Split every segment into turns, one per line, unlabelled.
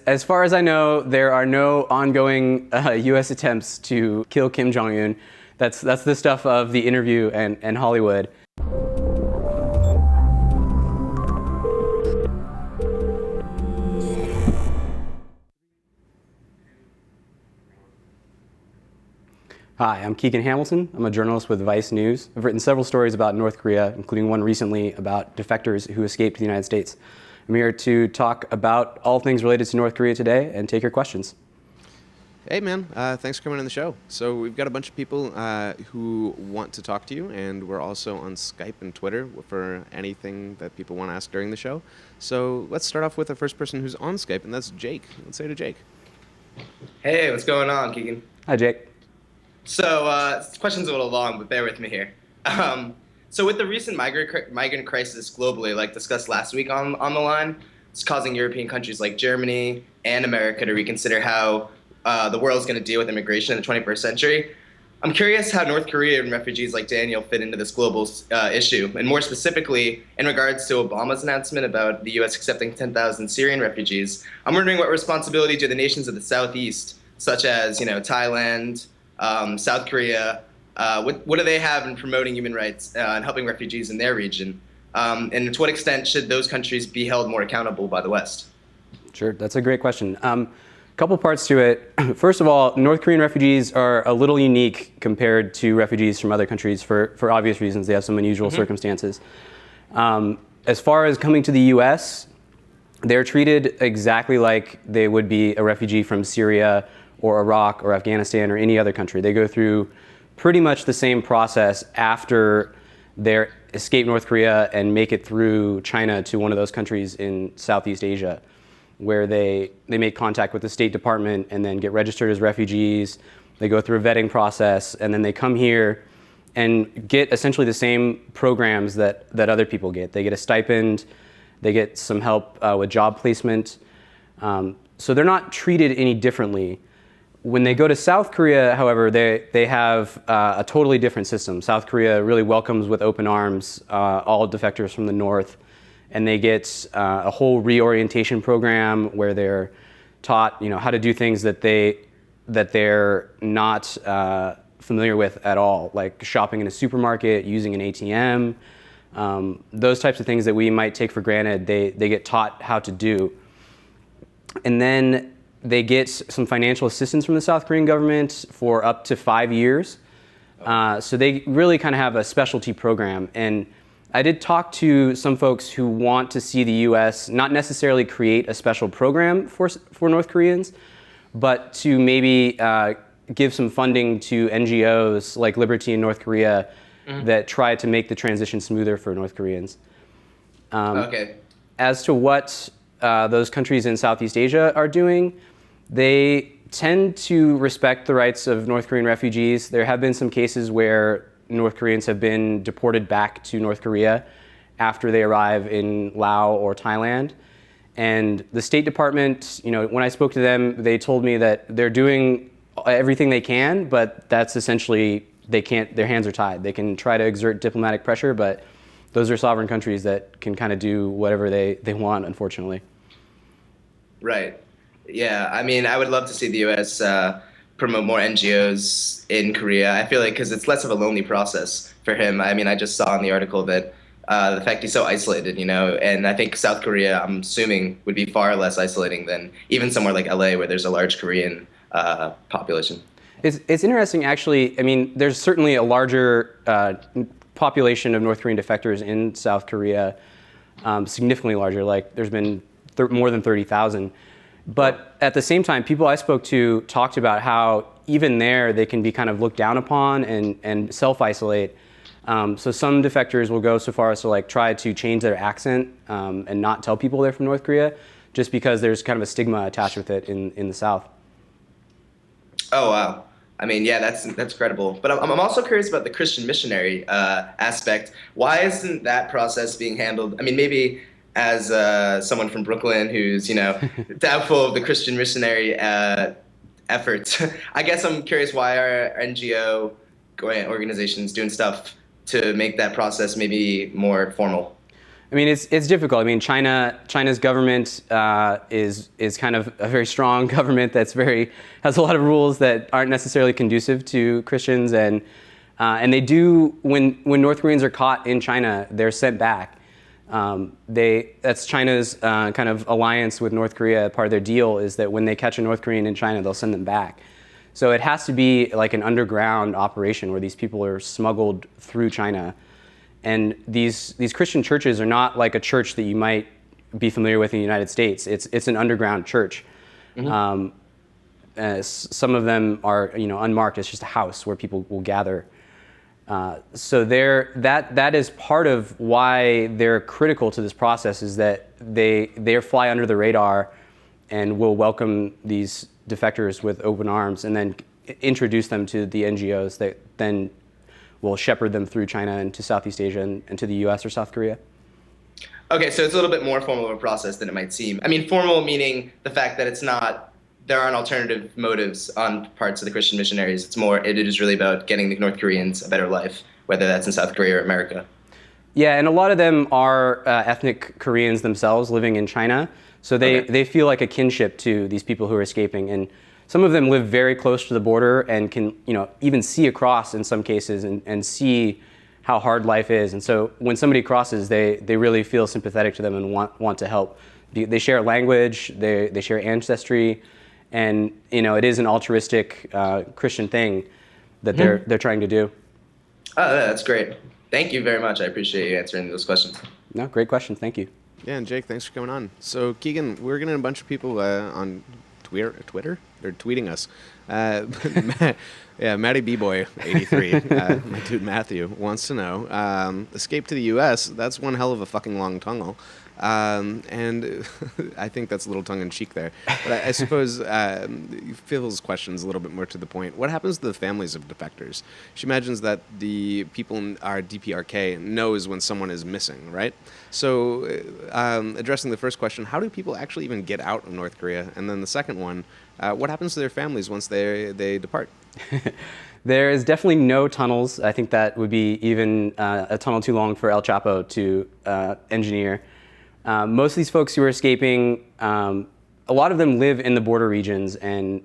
as far as I know, there are no ongoing U.S. attempts to kill Kim Jong Un. That's the stuff of The Interview and Hollywood. Hi, I'm Keegan Hamilton. I'm a journalist with Vice News. I've written several stories about North Korea, including one recently about defectors who escaped the United States. I'm here to talk about all things related to North Korea today and take your questions.
Hey man, thanks for coming on the show. So we've got a bunch of people who want to talk to you, and we're also on Skype and Twitter for anything that people want to ask during the show. So let's start off with the first person who's on Skype, and that's Jake. Let's say to Jake.
Hey, what's going on, Keegan?
Hi, Jake.
So, this question's a little long, but bear with me here. So with the recent migrant crisis globally, like discussed last week on the line, it's causing European countries like Germany and America to reconsider how the world's going to deal with immigration in the 21st century. I'm curious how North Korean refugees like Daniel fit into this global issue, and more specifically, in regards to Obama's announcement about the U.S. accepting 10,000 Syrian refugees. I'm wondering what responsibility do the nations of the Southeast, such as Thailand, South Korea, what do they have in promoting human rights and helping refugees in their region? And to what extent should those countries be held more accountable by the West?
Sure, that's a great question. Couple parts to it. First of all, North Korean refugees are a little unique compared to refugees from other countries for obvious reasons. They have some unusual circumstances. As far as coming to the U.S., they're treated exactly like they would be a refugee from Syria or Iraq or Afghanistan or any other country. They go through pretty much the same process after they escape North Korea and make it through China to one of those countries in Southeast Asia, where they make contact with the State Department and then get registered as refugees. They go through a vetting process, and then they come here and get essentially the same programs that other people get. They get a stipend, they get some help with job placement. So they're not treated any differently. When they go to South Korea, however, they have a totally different system. South Korea really welcomes with open arms all defectors from the North, and they get a whole reorientation program where they're taught, how to do things that they're not familiar with at all, like shopping in a supermarket, using an ATM, those types of things that we might take for granted. They get taught how to do, and then they get some financial assistance from the South Korean government for up to 5 years. So they really kind of have a specialty program. And I did talk to some folks who want to see the U.S. not necessarily create a special program for North Koreans, but to maybe give some funding to NGOs like Liberty in North Korea that try to make the transition smoother for North Koreans.
Okay.
As to what those countries in Southeast Asia are doing, they tend to respect the rights of North Korean refugees. There have been some cases where North Koreans have been deported back to North Korea after they arrive in Laos or Thailand. And the State Department, when I spoke to them, they told me that they're doing everything they can, but that's essentially, their hands are tied. They can try to exert diplomatic pressure, but those are sovereign countries that can kind of do whatever they want, unfortunately.
Right. Yeah, I mean, I would love to see the U.S. Promote more NGOs in Korea. I feel like because it's less of a lonely process for him. I mean, I just saw in the article that the fact he's so isolated, and I think South Korea, I'm assuming, would be far less isolating than even somewhere like LA where there's a large Korean population.
It's interesting, actually. I mean, there's certainly a larger population of North Korean defectors in South Korea, significantly larger. Like, there's been more than 30,000. But at the same time, people I spoke to talked about how even there they can be kind of looked down upon and self-isolate. So some defectors will go so far as to try to change their accent and not tell people they're from North Korea, just because there's kind of a stigma attached with it in the South.
Oh, wow. I mean, yeah, that's credible. But I'm also curious about the Christian missionary aspect. Why isn't that process being handled? I mean, maybe as someone from Brooklyn who's, doubtful of the Christian missionary efforts. I guess I'm curious why are NGO organizations doing stuff to make that process maybe more formal?
I mean, it's difficult. I mean, China's government is kind of a very strong government has a lot of rules that aren't necessarily conducive to Christians, and they do when North Koreans are caught in China, they're sent back. That's China's kind of alliance with North Korea. Part of their deal is that when they catch a North Korean in China, they'll send them back. So it has to be like an underground operation where these people are smuggled through China. And these Christian churches are not like a church that you might be familiar with in the United States. It's an underground church. Mm-hmm. Some of them are unmarked. It's just a house where people will gather. So that is part of why they're critical to this process, is that they fly under the radar and will welcome these defectors with open arms and then introduce them to the NGOs that then will shepherd them through China and to Southeast Asia and to the US or South Korea.
Okay, so it's a little bit more formal of a process than it might seem. I mean, formal meaning the fact that there aren't alternative motives on parts of the Christian missionaries. It is really about getting the North Koreans a better life, whether that's in South Korea or America.
Yeah, and a lot of them are ethnic Koreans themselves living in China. So they feel like a kinship to these people who are escaping. And some of them live very close to the border and can even see across in some cases and see how hard life is. And so when somebody crosses, they really feel sympathetic to them and want to help. They share language, they share ancestry, and it is an altruistic Christian thing that they're trying to do.
Oh, that's great. Thank you very much. I appreciate you answering those questions.
No, great question. Thank you.
Yeah, and Jake, thanks for coming on. So Keegan, we're getting a bunch of people on Twitter? They're tweeting us. Matty B-Boy 83, my dude Matthew, wants to know, escape to the U.S., that's one hell of a fucking long tunnel. And I think that's a little tongue-in-cheek there. But I suppose Phil's question's a little bit more to the point. What happens to the families of defectors? She imagines that the people in our DPRK knows when someone is missing, right? So addressing the first question, how do people actually even get out of North Korea? And then the second one, what happens to their families once they depart?
There is definitely no tunnels. I think that would be even a tunnel too long for El Chapo to engineer. Most of these folks who are escaping, a lot of them live in the border regions and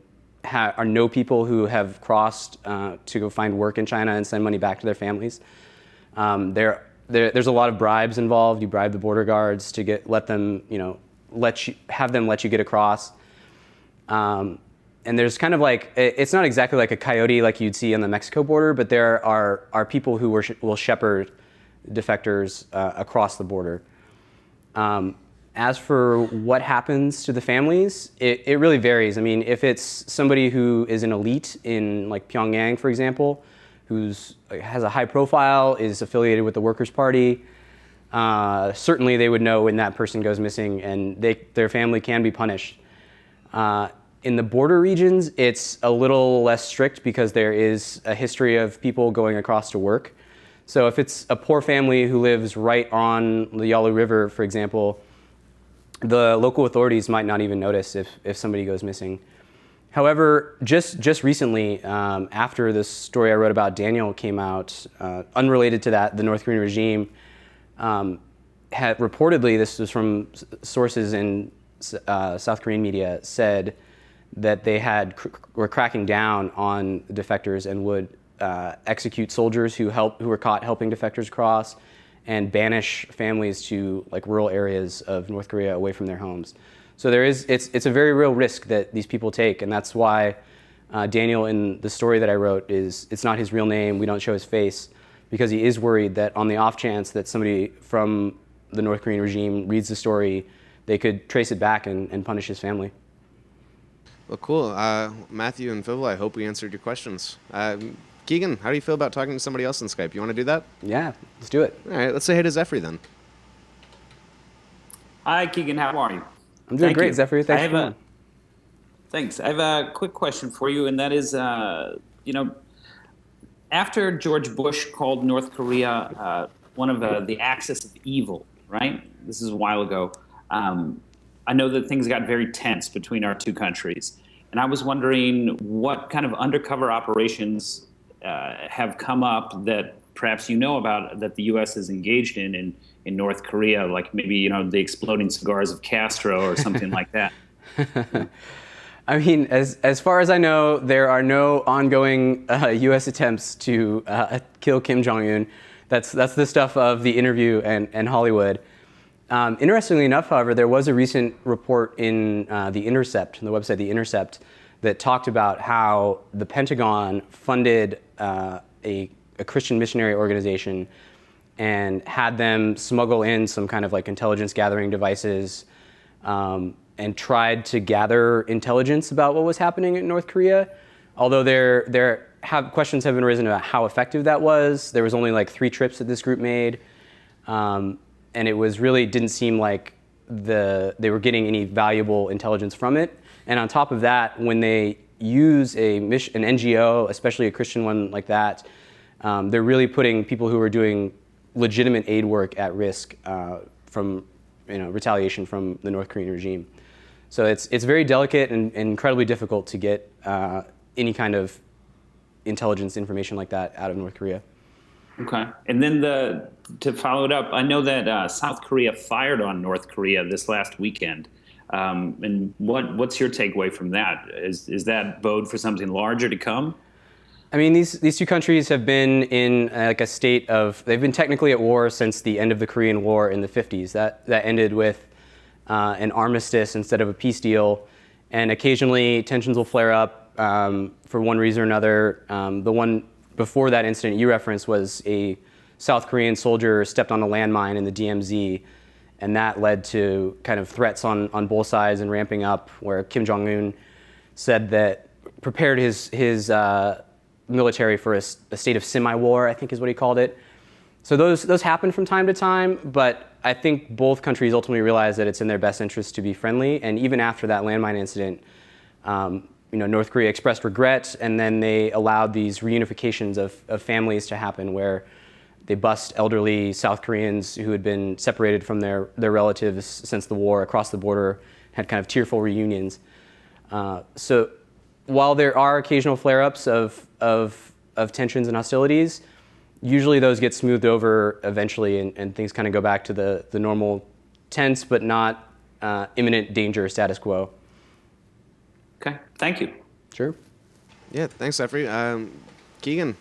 know people who have crossed to go find work in China and send money back to their families. There's a lot of bribes involved. You bribe the border guards to have them let you get across. And there's kind of like, it's not exactly like a coyote like you'd see on the Mexico border, but there are people who will shepherd defectors across the border. As for what happens to the families, it really varies. I mean, if it's somebody who is an elite in like Pyongyang, for example, has a high profile, is affiliated with the Workers' Party, certainly they would know when that person goes missing, and their family can be punished. In the border regions, it's a little less strict because there is a history of people going across to work. So if it's a poor family who lives right on the Yalu River, for example, the local authorities might not even notice if somebody goes missing. However, just recently, after this story I wrote about Daniel came out, unrelated to that, the North Korean regime had reportedly, this was from sources in South Korean media, said that they were cracking down on defectors and would execute soldiers who were caught helping defectors cross, and banish families to like rural areas of North Korea away from their homes. So it's a very real risk that these people take, and that's why Daniel, in the story that I wrote, it's not his real name. We don't show his face because he is worried that on the off chance that somebody from the North Korean regime reads the story, they could trace it back and punish his family.
Well, cool. Matthew and Phil, I hope we answered your questions. Keegan, how do you feel about talking to somebody else on Skype? You want to do that?
Yeah, let's do it.
All right, let's say hey to Zephyr then.
Hi, Keegan. How are you?
I'm doing great, Zephyr. Thanks for coming.
Thanks. I have a quick question for you, and that is, after George Bush called North Korea one of the axis of evil, right? This is a while ago. I know that things got very tense between our two countries, and I was wondering what kind of undercover operations have come up that perhaps you know about that the U.S. is engaged in North Korea, like maybe the exploding cigars of Castro or something like that?
I mean, as far as I know, there are no ongoing U.S. attempts to kill Kim Jong Un. That's the stuff of The Interview and Hollywood. Interestingly enough, however, there was a recent report in The Intercept, on the website The Intercept, that talked about how the Pentagon funded a Christian missionary organization and had them smuggle in some kind of like intelligence gathering devices and tried to gather intelligence about what was happening in North Korea. Although questions have been risen about how effective that was. There was only like 3 trips that this group made. And it didn't seem like they were getting any valuable intelligence from it. And on top of that, when they use an NGO, especially a Christian one like that, they're really putting people who are doing legitimate aid work at risk from retaliation from the North Korean regime. So it's very delicate and incredibly difficult to get any kind of intelligence information like that out of North Korea.
Okay. And then to follow it up, I know that South Korea fired on North Korea this last weekend. And what's your takeaway from that? Is that bode for something larger to come?
I mean, these two countries have been in like a state of, they've been technically at war since the end of the Korean War in the 50s. That ended with an armistice instead of a peace deal. And occasionally tensions will flare up for one reason or another. The one before that incident you referenced was a South Korean soldier stepped on a landmine in the DMZ, and that led to kind of threats on both sides and ramping up, where Kim Jong Un said that prepared his military for a state of semi-war, I think is what he called it. So those happen from time to time, but I think both countries ultimately realize that it's in their best interest to be friendly. And even after that landmine incident, North Korea expressed regret, and then they allowed these reunifications of families to happen, where they bussed elderly South Koreans who had been separated from their relatives since the war across the border, had kind of tearful reunions. So while there are occasional flare-ups of tensions and hostilities, usually those get smoothed over eventually, and things kind of go back to the normal tense but not imminent danger status quo.
Okay, thank you.
Sure.
Yeah, thanks, Jeffrey. Keegan,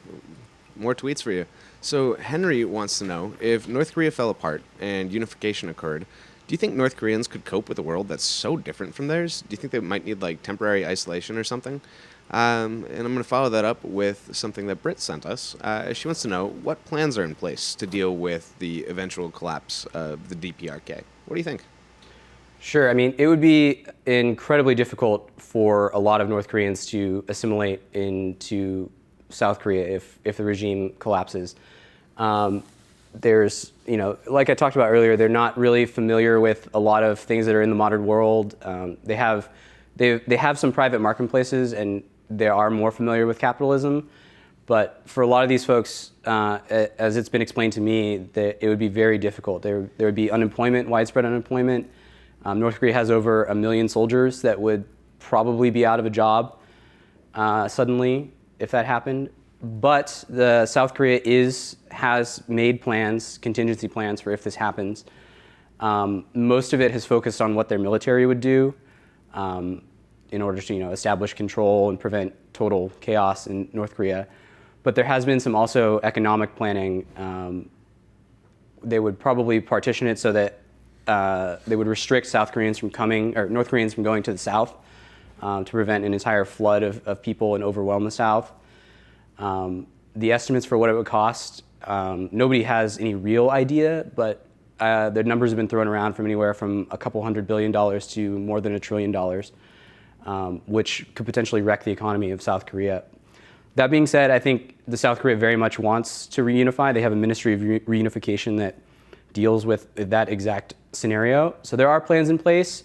more tweets for you. So Henry wants to know, if North Korea fell apart and unification occurred, do you think North Koreans could cope with a world that's so different from theirs? Do you think they might need like temporary isolation or something? And I'm going to follow that up with something that Britt sent us. She wants to know, what plans are in place to deal with the eventual collapse of the DPRK? What do you think?
Sure. I mean, it would be incredibly difficult for a lot of North Koreans to assimilate into South Korea if the regime collapses. There's, like I talked about earlier, they're not really familiar with a lot of things that are in the modern world. They have some private marketplaces, and they are more familiar with capitalism. But for a lot of these folks, as it's been explained to me, that it would be very difficult. There would be unemployment, widespread unemployment. North Korea has over 1 million soldiers that would probably be out of a job suddenly if that happened. But the South Korea has made contingency plans for if this happens. Most of it has focused on what their military would do in order to establish control and prevent total chaos in North Korea. But there has been some also economic planning. They would probably partition it so that they would restrict North Koreans from going to the South to prevent an entire flood of people and overwhelm the South. The estimates for what it would cost, nobody has any real idea, but the numbers have been thrown around from anywhere from a couple $100 billion to more than $1 trillion, which could potentially wreck the economy of South Korea. That being said, I think the South Korea very much wants to reunify. They have a Ministry of Reunification that deals with that exact scenario. So there are plans in place,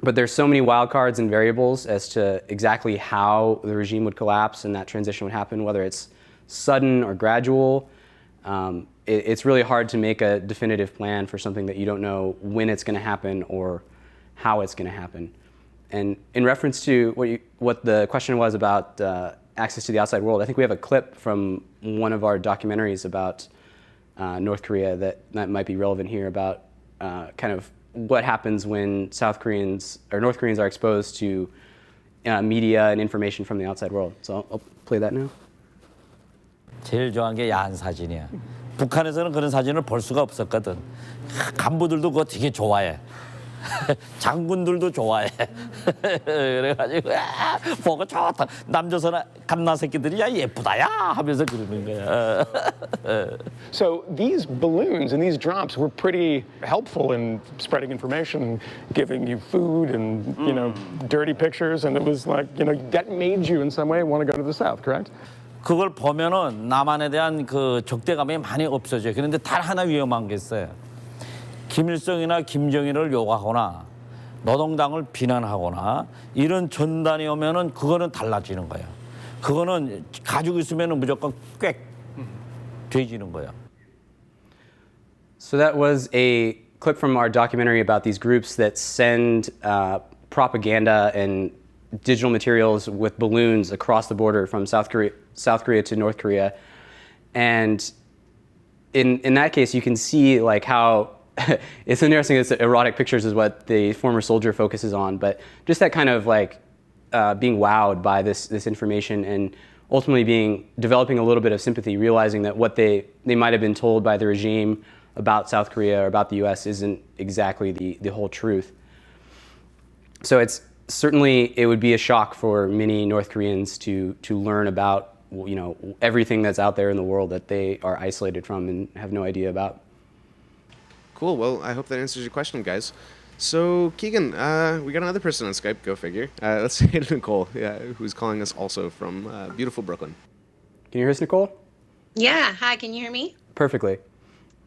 but there's so many wild cards and variables as to exactly how the regime would collapse and that transition would happen, whether it's sudden or gradual. It's really hard to make a definitive plan for something that you don't know when it's going to happen or how it's going to happen. And in reference to what the question was about access to the outside world, I think we have a clip from one of our documentaries about North Korea that might be relevant here about kind of what happens when North Koreans are exposed to media and information from the outside world. So I'll play that now.
제일 좋아하는 게 야한 사진이야. 북한에서는 그런 사진을 볼 수가 없었거든. 간부들도 그거 되게 좋아해. 장군들도 좋아해. 그래가지고 보고 좋다. 남조선 갓나 새끼들이 야 예쁘다 야 하면서 그러는 거야.
So these balloons and these drops were pretty helpful in spreading information, giving you food and dirty pictures, and it was like that made you in some way want to go to the south, correct?
그걸 보면은 남한에 대한 그 적대감이 많이 없어져요. 그런데 단 하나 위험한 게 있어요. 김일성이나 김정일을 욕하거나 노동당을 비난하거나 이런 전단이 오면은 그거는 달라지는 거예요. 그거는 가지고 있으면은 무조건 꽥 돼지는 거예요.
So that was a clip from our documentary about these groups that send propaganda and digital materials with balloons across the border from South Korea to North Korea. And in that case, you can see like how it's interesting. It's erotic pictures is what the former soldier focuses on, but just that kind of like being wowed by this information and ultimately developing a little bit of sympathy, realizing that what they might have been told by the regime about South Korea or about the U.S. isn't exactly the whole truth. So it would be a shock for many North Koreans to learn about everything that's out there in the world that they are isolated from and have no idea about.
Cool. Well, I hope that answers your question, guys. So, Keegan, we got another person on Skype. Go figure. Let's say to Nicole, who's calling us also from beautiful Brooklyn.
Can you hear us, Nicole?
Yeah. Hi, can you hear me?
Perfectly.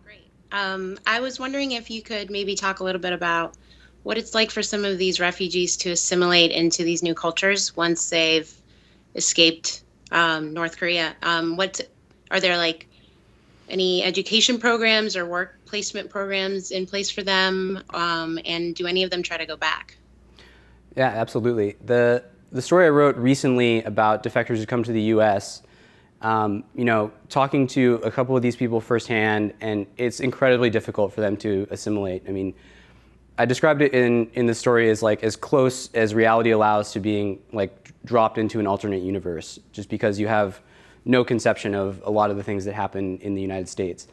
Great. I was wondering if you could maybe talk a little bit about what it's like for some of these refugees to assimilate into these new cultures once they've escaped North Korea. Are there like any education programs or work placement programs in place for them? And do any of them try to go back?
Yeah, absolutely. The story I wrote recently about defectors who come to the U.S., talking to a couple of these people firsthand, and it's incredibly difficult for them to assimilate. I mean, I described it in the story as like as close as reality allows to being like dropped into an alternate universe, just because you have no conception of a lot of the things that happen in the United States.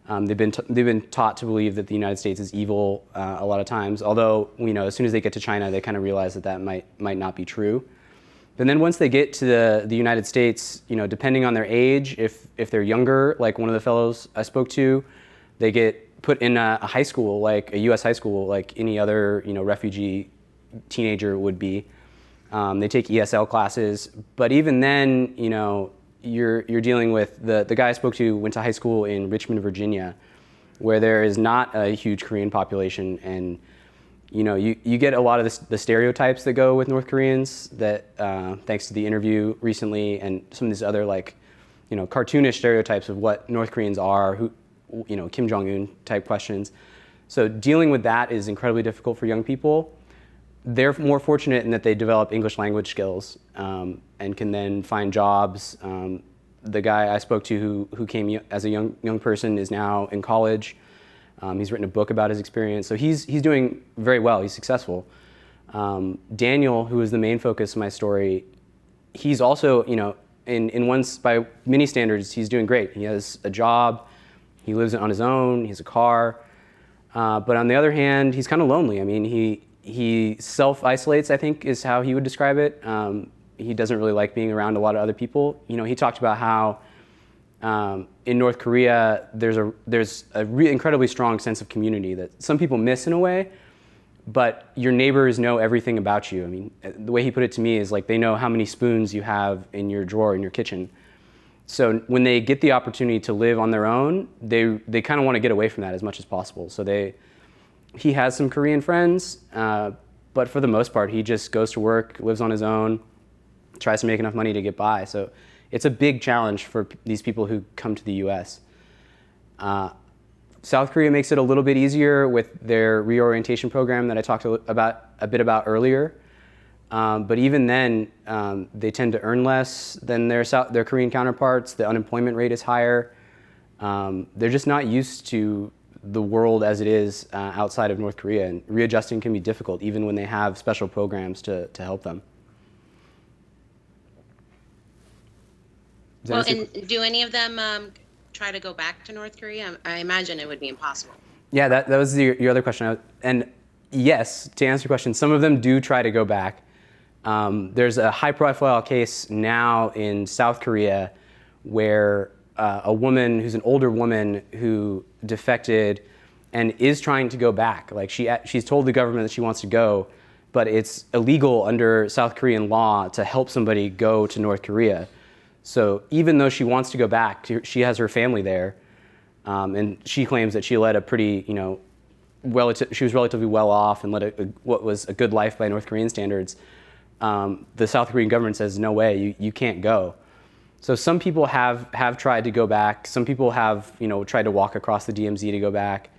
They've been taught to believe that the United States is evil a lot of times. Although as soon as they get to China, they kind of realize that might not be true. But then once they get to the United States, depending on their age, if they're younger, like one of the fellows I spoke to, they get put in a high school, like a U.S. high school, like any other refugee teenager would be. They take ESL classes, but even then, you're dealing with the guy I spoke to went to high school in Richmond, Virginia, where there is not a huge Korean population, and you get a lot of the stereotypes that go with North Koreans that thanks to the interview recently and some of these other cartoonish stereotypes of what North Koreans are, Kim Jong Un type questions. So dealing with that is incredibly difficult for young people. They're more fortunate in that they develop English language skills and can then find jobs. The guy I spoke to who came as a young person is now in college. He's written a book about his experience. So he's doing very well. He's successful. Daniel, who is the main focus of my story, he's also, by many standards, he's doing great. He has a job. He lives on his own. He has a car. But on the other hand, he's kind of lonely. I mean, he self-isolates, I think, is how he would describe it. He doesn't really like being around a lot of other people. He talked about how in North Korea there's a incredibly strong sense of community that some people miss in a way, but your neighbors know everything about you. I mean, the way he put it to me is like they know how many spoons you have in your drawer in your kitchen. So when they get the opportunity to live on their own, they kind of want to get away from that as much as possible. So he has some Korean friends, but for the most part, he just goes to work, lives on his own, tries to make enough money to get by. So it's a big challenge for these people who come to the U.S. South Korea makes it a little bit easier with their reorientation program that I talked a bit about earlier. But even then, they tend to earn less than their Korean counterparts. The unemployment rate is higher. They're just not used to the world as it is outside of North Korea, and readjusting can be difficult, even when they have special programs to help them.
Well, and do any of them try to go back to North Korea? I imagine it would be impossible.
Yeah, that was your other question. And yes, to answer your question, some of them do try to go back. There's a high-profile case now in South Korea where a woman who's an older woman who defected and is trying to go back. Like she's told the government that she wants to go, but it's illegal under South Korean law to help somebody go to North Korea. So even though she wants to go back, she has her family there, and she claims that she led a pretty, she was relatively well off and led what was a good life by North Korean standards. The South Korean government says, no way, you can't go. So some people have tried to go back. Some people have, tried to walk across the DMZ to go back.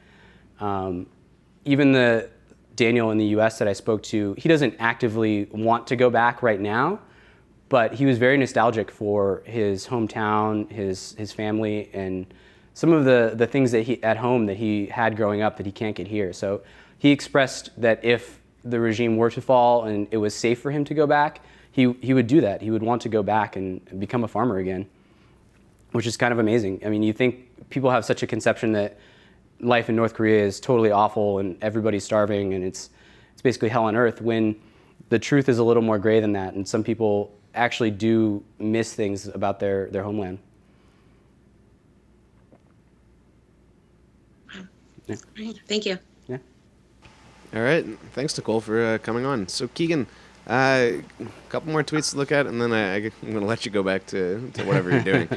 Even the Daniel in the U.S. that I spoke to, he doesn't actively want to go back right now, but he was very nostalgic for his hometown, his family, and some of the things that at home that he had growing up that he can't get here. So he expressed that if the regime were to fall and it was safe for him to go back, he would do that. He would want to go back and become a farmer again, which is kind of amazing. I mean, you think people have such a conception that life in North Korea is totally awful and everybody's starving and it's basically hell on earth, when the truth is a little more gray than that, and some people actually do miss things about their homeland.
Yeah. Thank you.
Yeah.
All right. Thanks, Nicole, for coming on. So, Keegan, a couple more tweets to look at, and then I'm going to let you go back to whatever you're doing.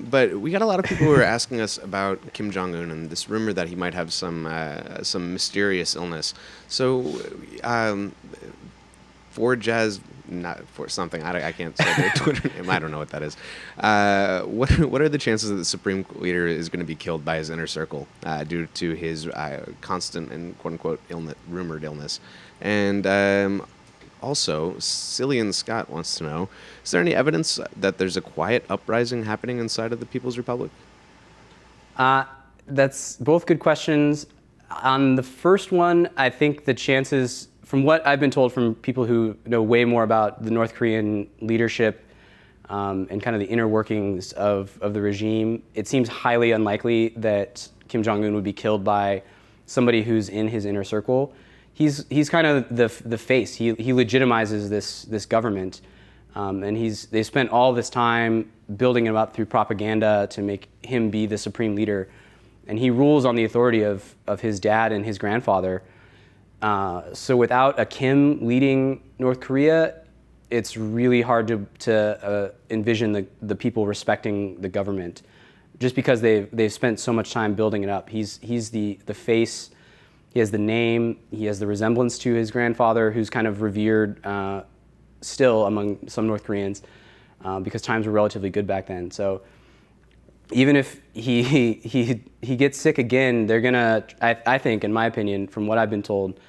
But we got a lot of people who are asking us about Kim Jong Un and this rumor that he might have some mysterious illness. So, not for something, I can't say their Twitter name. I don't know what that is. What are the chances that the Supreme Leader is going to be killed by his inner circle due to his constant and quote-unquote rumored illness? And also, Cillian Scott wants to know, is there any evidence that there's a quiet uprising happening inside of the People's Republic?
That's both good questions. On the first one, I think the chances, from what I've been told from people who know way more about the North Korean leadership and kind of the inner workings of the regime, it seems highly unlikely that Kim Jong Un would be killed by somebody who's in his inner circle. He's kind of the face. He legitimizes this government, and they spent all this time building him up through propaganda to make him be the supreme leader, and he rules on the authority of his dad and his grandfather. So without a Kim leading North Korea, it's really hard to envision the people respecting the government, just because they've spent so much time building it up. He's the face. He has the name. He has the resemblance to his grandfather, who's kind of revered still among some North Koreans because times were relatively good back then. So even if he gets sick again, they're gonna, I think, in my opinion, from what I've been told,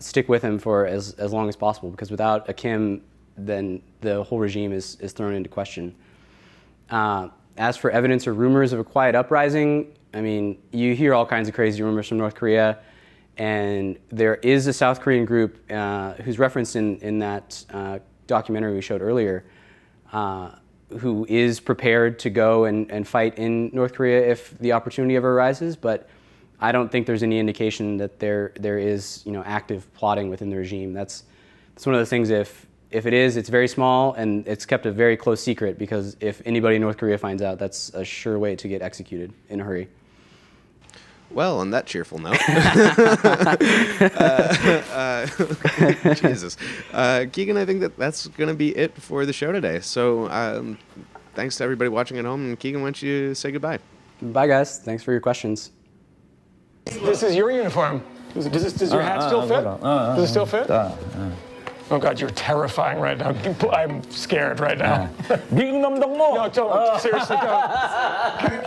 stick with him for as long as possible, because without a Kim, then the whole regime is thrown into question. As for evidence or rumors of a quiet uprising, I mean, you hear all kinds of crazy rumors from North Korea, and there is a South Korean group who's referenced in that documentary we showed earlier, who is prepared to go and fight in North Korea if the opportunity ever arises, but I don't think there's any indication that there is active plotting within the regime. That's one of those things. If it is, it's very small and it's kept a very close secret, because if anybody in North Korea finds out, that's a sure way to get executed in a hurry.
Well, on that cheerful note, Jesus, Keegan, I think that's going to be it for the show today. So thanks to everybody watching at home. And Keegan, why don't you say goodbye?
Bye, guys. Thanks for your questions.
This is your uniform. Does your hat still fit? Does it still fit? Oh God, you're terrifying right now. I'm scared right now.
미국 놈 동무.
No, don't. Seriously, don't.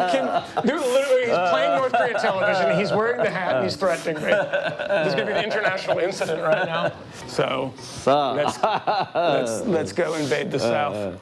Kim, dude, literally, he's playing North Korean television. He's wearing the hat and he's threatening me. There's going to be an international incident right now. So let's go invade the South.